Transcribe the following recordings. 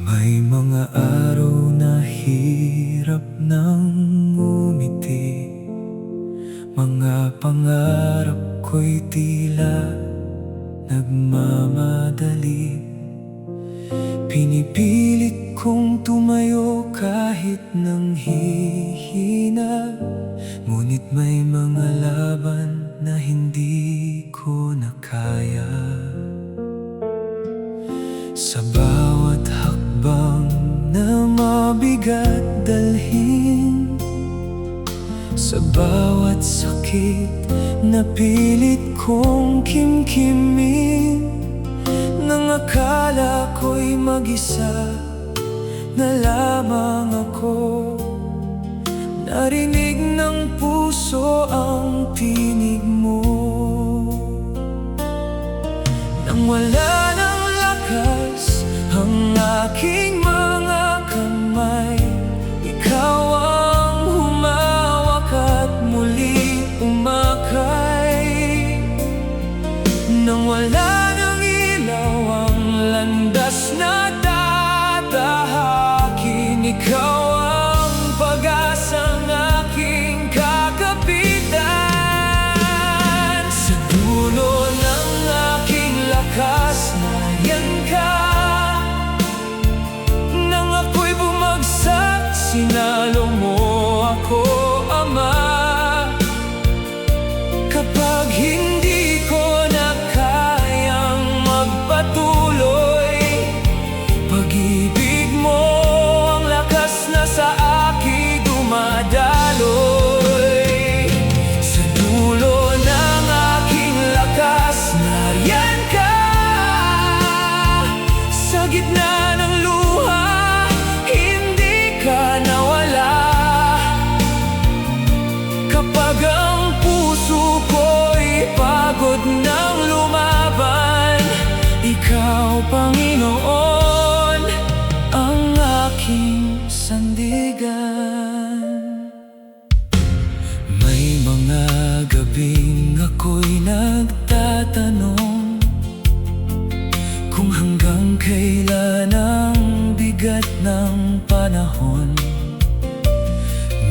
May mga araw na hirap nang ngumiti, mga pangarap ko'y tila nagmamadali. Pinipilit kong tumayo kahit nang hihina, ngunit may mga laban na hindi ko na kaya. Sa bawat hakbang na mabigat dalhin, sa bawat sakit na pilit kong kimkimin, nang akala ko'y mag-isa na lamang ako, narinig ng puso ang tinig mo. Nang wala ng lakas ang aking mga kamay, ikaw ang humawak at muli umakay. Nang wala ng ilaw ang landas na tatahakin, ikaw ang pag-asang aking kakapitan. Sa dulo ng aking lakas, nariyan ka. Nang ako'y bumagsak, sinalo mo ako, Ama. Kapag hindi ko na kayang magpatuloy, pag-ibig mo ang lakas na sa akin dumadaloy. Sa dulo ng aking lakas, nariyan ka. Sa gitna ng luha, hindi ka nawala. Kapag ang puso ko'y pagod ng lumaban, ikaw, Panginoon, ang aking sandigan. May mga gabing ako'y nagtatanong kung hanggang kailan ang bigat ng panahon.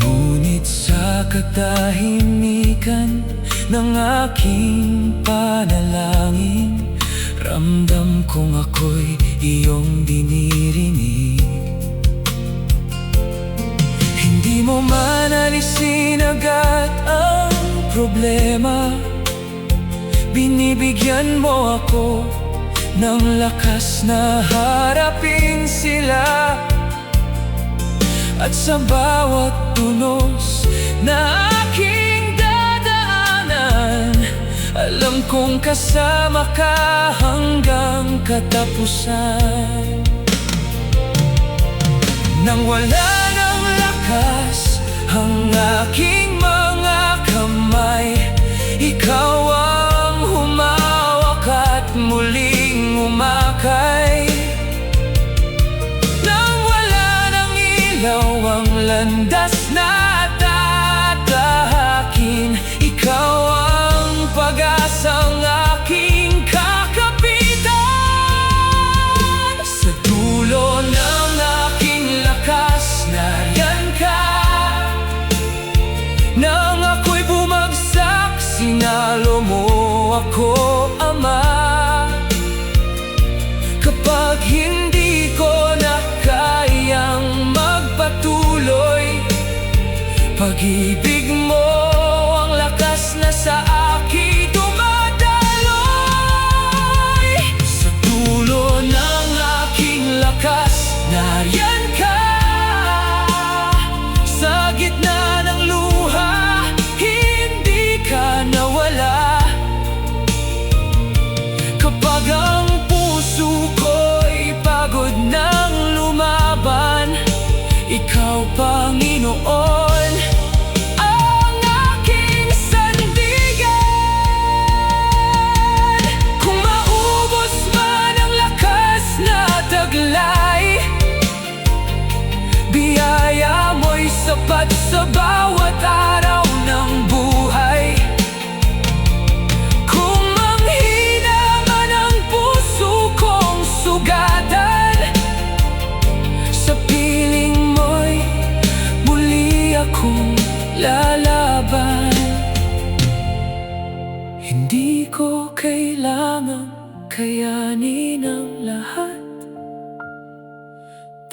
Ngunit sa katahimikan ng aking panalangin, ramdam kong ako'y iyong dinirinig. Hindi mo man alisin agad ang problema, binibigyan mo ako ng lakas na harapin sila. At sa bawat tunos na aking dadaanan, alam kong kasama ka hanggang katapusan. Nang wala ng lakas ang aking mga kamay, ikaw ang humawak at muling umakay. Nang wala ng ilaw ang landas na tatahakin, ikaw ang pag-asang aking kakapitan. Sa dulo ng aking lakas, nariyan ka. Nang ako'y bumagsak, sinalo mo ako, Ama. Kapag hindi ko na kayang magpatuloy, pag-ibig mo ang lakas na sa akin dumadaloy. Sa dulo ng aking lakas, nariyan ka. Sa gitna ng luha, hindi ka nawala. Kapag ang puso ko'y pagod ng lumaban, ikaw, Panginoon, ang aking sandigan. Kung maubos man ang lakas na taglay, biyaya mo'y sapat sa bawat araw ng buhay. Kung manghina man ang puso kong sugatan, lalaban. Hindi ko kailangang kayanin ang lahat,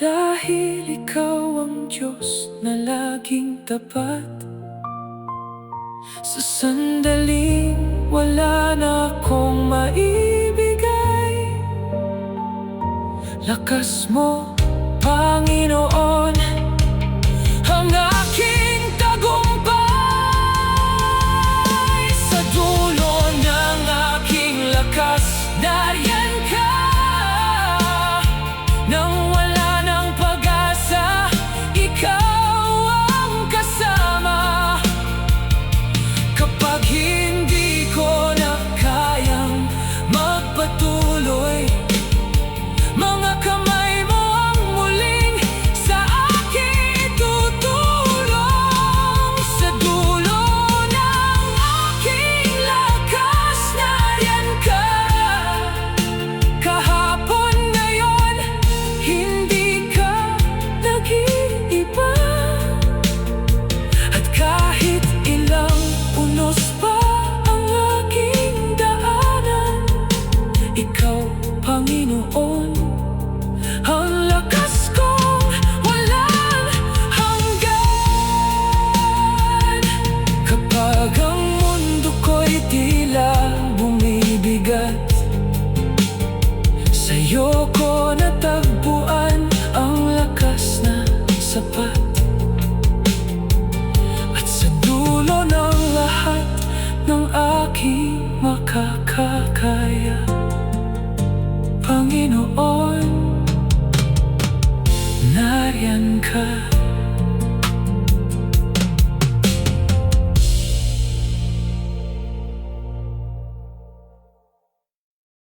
dahil ikaw ang Diyos na laging tapat. Sa sandaling wala na akong maibigay, lakas mo, Panginoon, ang aking tagumpay. Sa dulo ng aking lakas, nariyan ka. Nang wala ng pag-asa, ikaw ang kasama. Kapag hindi ko na kayang magpatuloy, mga kamay mo ang muling sa akin tutulong. Sa dulo ng aking lakas, nariyan ka. Kahapon, ngayon, hindi ka nag-iiba. At kahit ilang unos pa ang aking daanan, ikaw, Panginoon, ang lakas kong walang hanggan. Kapag ang mundo ko'y tila bumibigat, sa'yo ko natagpuan ang lakas na sapat. At sa dulo ng lahat ng aking makakakaya, Panginoon, nariyan ka.